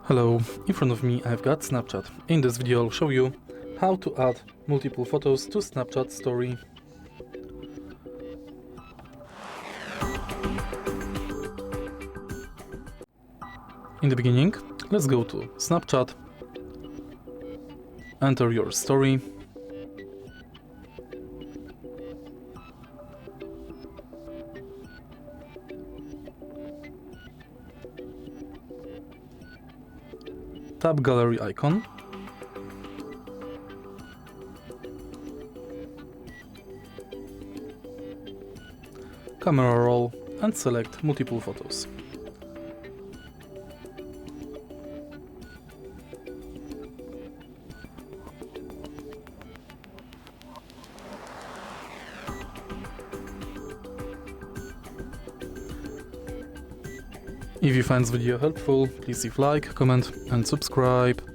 Hello, in front of me I've got Snapchat. In this video I'll show you how to add multiple photos to Snapchat story. In the beginning, let's go to Snapchat, enter your story, tap gallery icon, camera roll and select multiple photos. If you find this video helpful, please leave like, comment and subscribe.